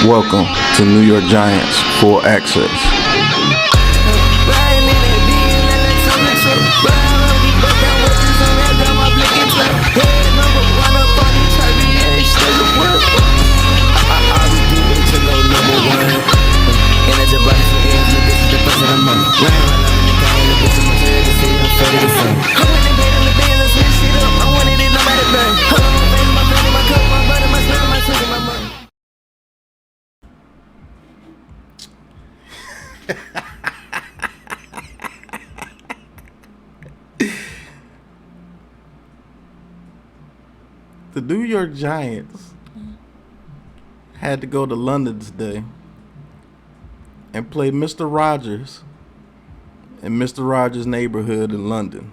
Welcome to New York Giants Full Access. The New York Giants had to go to London today and play Mr. Rogers in Mr. Rogers' neighborhood in London.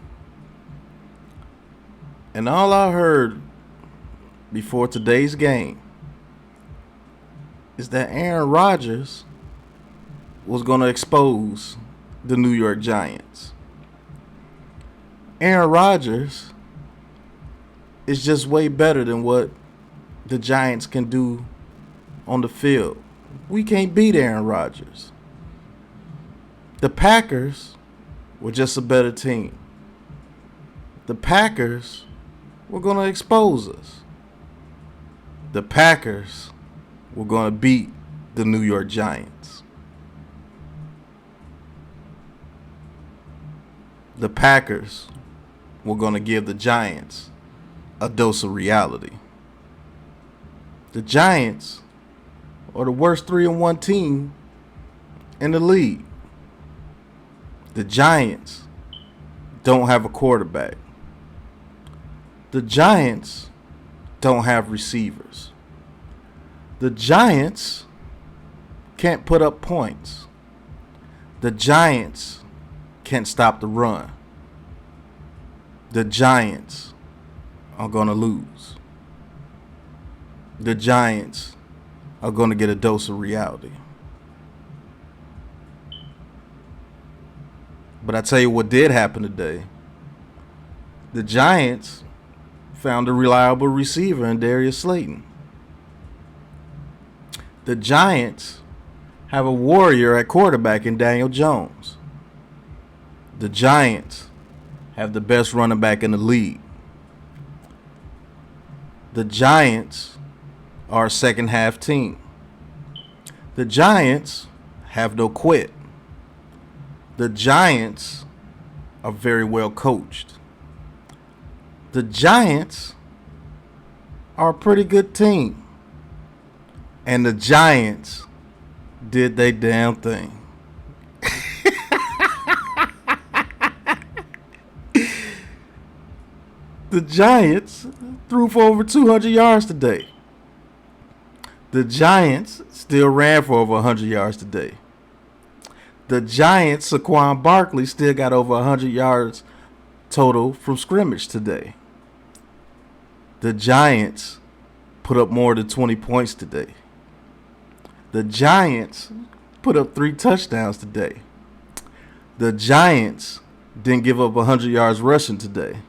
And all I heard before today's game is that Aaron Rodgers was going to expose the New York Giants. Aaron Rodgers is just way better than what the Giants can do on the field. We can't beat Aaron Rodgers. The Packers were just a better team. The Packers were going to expose us. The Packers were going to beat the New York Giants. The Packers were going to give the Giants a dose of reality. The Giants are the worst 3-1 team in the league. The Giants don't have a quarterback. The Giants don't have receivers. The Giants can't put up points. The Giants can't stop the run. The Giants are going to lose. The Giants are going to get a dose of reality. But I tell you what did happen today. The Giants found a reliable receiver in Darius Slayton. The Giants have a warrior at quarterback in Daniel Jones. The Giants have the best running back in the league. The Giants are a second half team. The Giants have no quit. The Giants are very well coached. The Giants are a pretty good team. And the Giants did their damn thing. The Giants threw for over 200 yards today. The Giants still ran for over 100 yards today. The Giants, Saquon Barkley, still got over 100 yards total from scrimmage today. The Giants put up more than 20 points today. The Giants put up 3 touchdowns today. The Giants didn't give up 100 yards rushing today.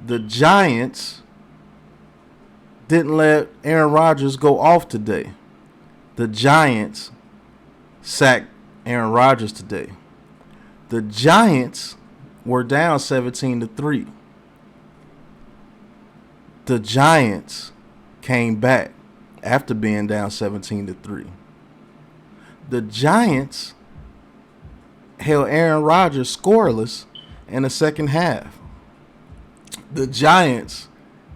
The Giants didn't let Aaron Rodgers go off today. The Giants sacked Aaron Rodgers today. The Giants were down 17-3. The Giants came back after being down 17-3. The Giants held Aaron Rodgers scoreless in the second half. The Giants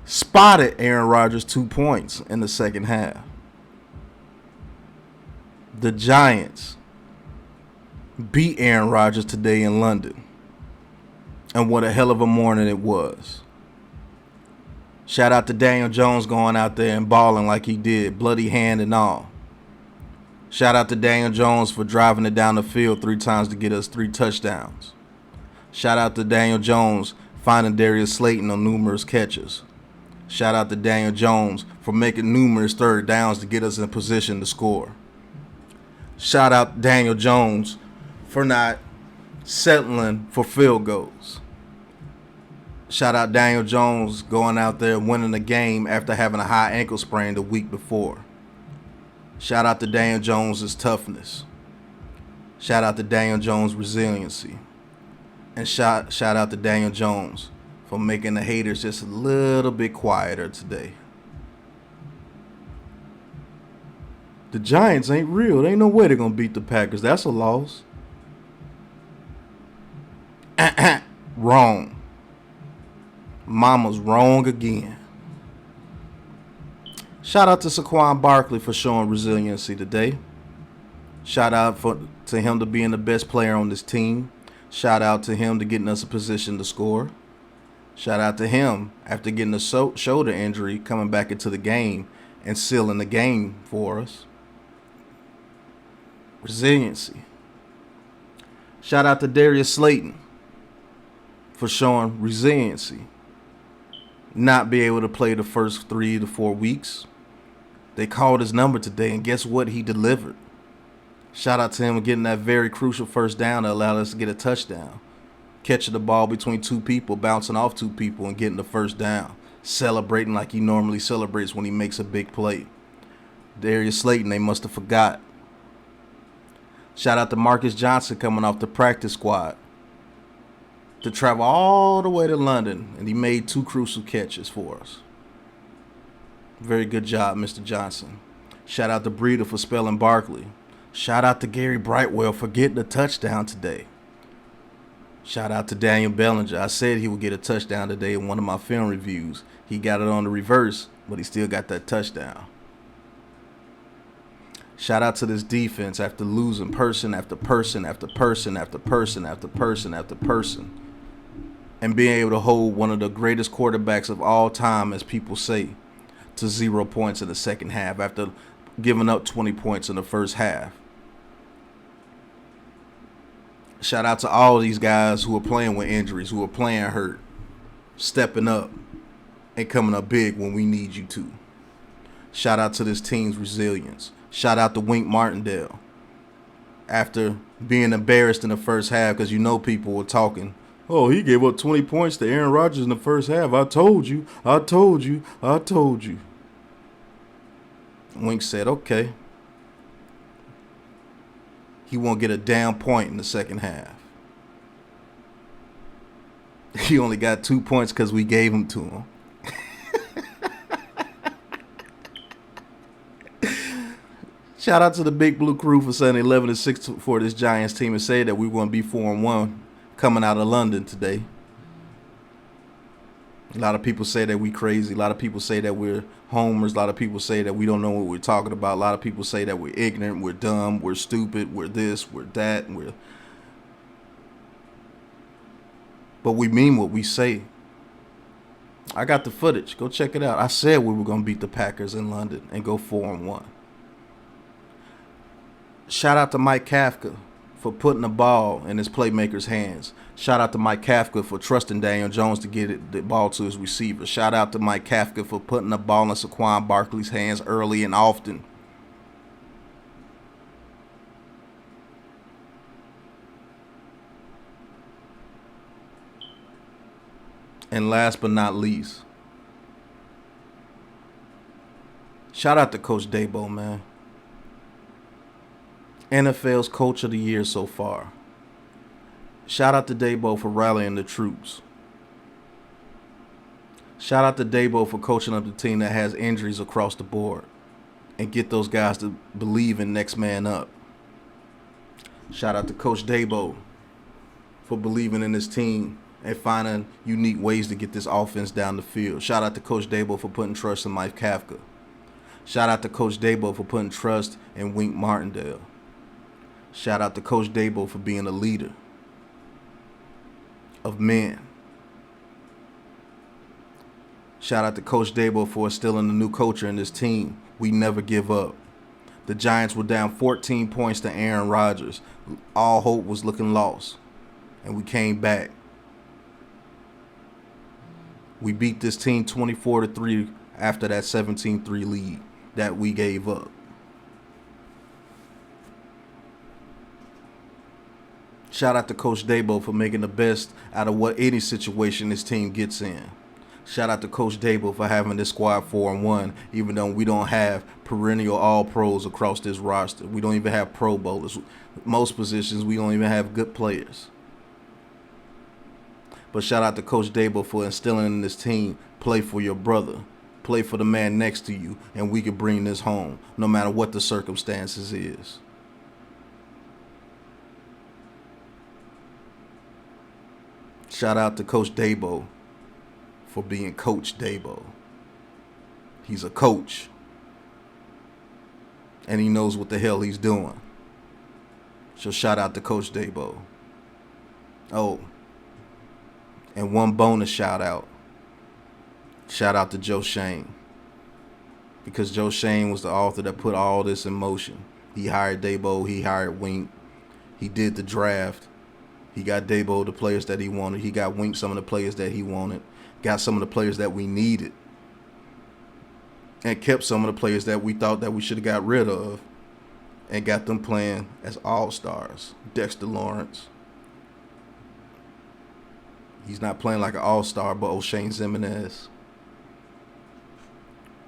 spotted Aaron Rodgers 2 points in the second half. The Giants beat Aaron Rodgers today in London. And what a hell of a morning it was. Shout out to Daniel Jones going out there and balling like he did, bloody hand and all. Shout out to Daniel Jones for driving it down the field 3 times to get us 3 touchdowns. Shout out to Daniel Jones finding Darius Slayton on numerous catches. Shout out to Daniel Jones for making numerous third downs to get us in position to score. Shout out to Daniel Jones for not settling for field goals. Shout out Daniel Jones going out there winning the game after having a high ankle sprain the week before. Shout out to Daniel Jones' toughness. Shout out to Daniel Jones' resiliency. And shout out to Daniel Jones for making the haters just a little bit quieter today. The Giants ain't real. There ain't no way they're going to beat the Packers. That's a loss. Wrong. Mama's wrong again. Shout out to Saquon Barkley for showing resiliency today. Shout out to him to being the best player on this team. Shout out to him to getting us a position to score. Shout out to him after getting a shoulder injury, coming back into the game and sealing the game for us. Resiliency. Shout out to Darius Slayton for showing resiliency. Not be able to play the first 3 to 4 weeks. They called his number today, and guess what? He delivered. Shout out to him getting that very crucial first down that allowed us to get a touchdown. Catching the ball between 2 people, bouncing off 2 people, and getting the first down. Celebrating like he normally celebrates when he makes a big play. Darius Slayton, they must have forgot. Shout out to Marcus Johnson coming off the practice squad to travel all the way to London, and he made 2 crucial catches for us. Very good job, Mr. Johnson. Shout out to Breida for spelling Barkley. Shout out to Gary Brightwell for getting a touchdown today. Shout out to Daniel Bellinger. I said he would get a touchdown today in one of my film reviews. He got it on the reverse, but he still got that touchdown. Shout out to this defense after losing person after person after person after person after person after person. And being able to hold one of the greatest quarterbacks of all time, as people say, to 0 points in the second half after giving up 20 points in the first half. Shout out to all these guys who are playing with injuries, who are playing hurt, stepping up and coming up big when we need you to. Shout out to this team's resilience. Shout out to Wink Martindale. After being embarrassed in the first half because people were talking, oh, he gave up 20 points to Aaron Rodgers in the first half. I told you. Wink said, okay. He won't get a damn point in the second half. He only got 2 points because we gave them to him. Shout out to the Big Blue Crew for saying 11-6 for this Giants team and say that we want to be 4-1 coming out of London today. A lot of people say that we crazy. A lot of people say that we're homers. A lot of people say that we don't know what we're talking about. A lot of people say that we're ignorant, we're dumb, we're stupid, we're this, we're that. But we mean what we say. I got the footage. Go check it out. I said we were going to beat the Packers in London and go 4-1. Shout out to Mike Kafka for putting the ball in his playmaker's hands. Shout out to Mike Kafka for trusting Daniel Jones to get the ball to his receiver. Shout out to Mike Kafka for putting the ball in Saquon Barkley's hands early and often. And last but not least, shout out to Coach Dabo, man. NFL's Coach of the Year so far. Shout out to Dabo for rallying the troops. Shout out to Dabo for coaching up the team that has injuries across the board and get those guys to believe in next man up. Shout out to Coach Dabo for believing in his team and finding unique ways to get this offense down the field. Shout out to Coach Dabo for putting trust in Mike Kafka. Shout out to Coach Dabo for putting trust in Wink Martindale. Shout out to Coach Dabo for being a leader of men. Shout out to Coach Dabo for instilling a new culture in this team. We never give up. The Giants were down 14 points to Aaron Rodgers. All hope was looking lost. And we came back. We beat this team 24-3 after that 17-3 lead that we gave up. Shout out to Coach Dabo for making the best out of what any situation this team gets in. Shout out to Coach Dable for having this squad 4-1, even though we don't have perennial all-pros across this roster. We don't even have Pro Bowlers. Most positions, we don't even have good players. But shout out to Coach Dable for instilling in this team, play for your brother. Play for the man next to you, and we can bring this home, no matter what the circumstances is. Shout out to Coach Dabo for being Coach Dabo. He's a coach, and he knows what the hell he's doing. So shout out to Coach Dabo. Oh, and one bonus shout out. Shout out to Joe Shane, because Joe Shane was the author that put all this in motion. He hired Dabo, he hired Wink, he did the draft. He got Dabo the players that he wanted. He got Wink some of the players that he wanted. Got some of the players that we needed. And kept some of the players that we thought that we should have got rid of. And got them playing as all-stars. Dexter Lawrence. He's not playing like an all-star, but O'Shane Zimenez.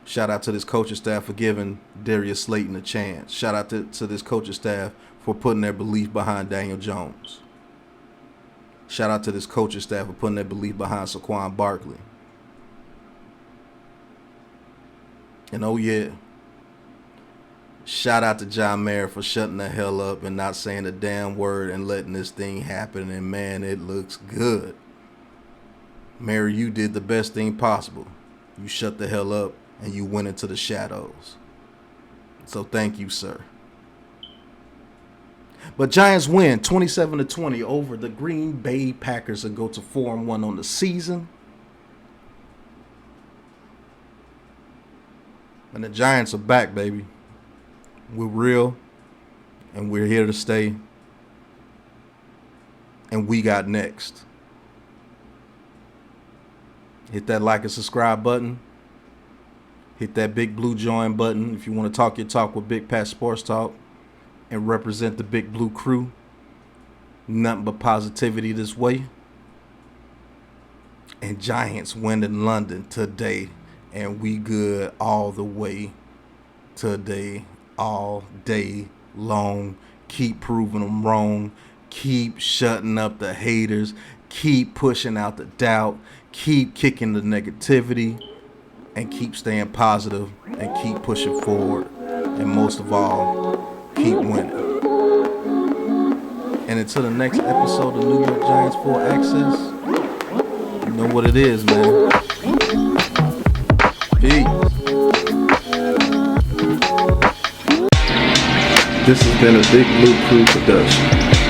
Shout out to this coaching staff for giving Darius Slayton a chance. Shout out to this coaching staff for putting their belief behind Daniel Jones. Shout out to this coaching staff for putting their belief behind Saquon Barkley. And oh yeah, shout out to John Mayer for shutting the hell up and not saying a damn word and letting this thing happen. And man, it looks good. Mayer, you did the best thing possible. You shut the hell up and you went into the shadows. So thank you, sir. But Giants win 27-20 over the Green Bay Packers and go to 4-1 on the season. And the Giants are back, baby. We're real, and we're here to stay. And we got next. Hit that like and subscribe button. Hit that big blue join button if you want to talk your talk with Big Pat Sports Talk and represent the Big Blue crew. Nothing but positivity this way. And Giants win in London today. And we good all the way today, all day long. Keep proving them wrong. Keep shutting up the haters. Keep pushing out the doubt. Keep kicking the negativity. And keep staying positive. And keep pushing forward. And most of all, keep winning. And until the next episode of New York Giants Full Access, you know what it is, man. Peace. This has been a Big Blue Crew production.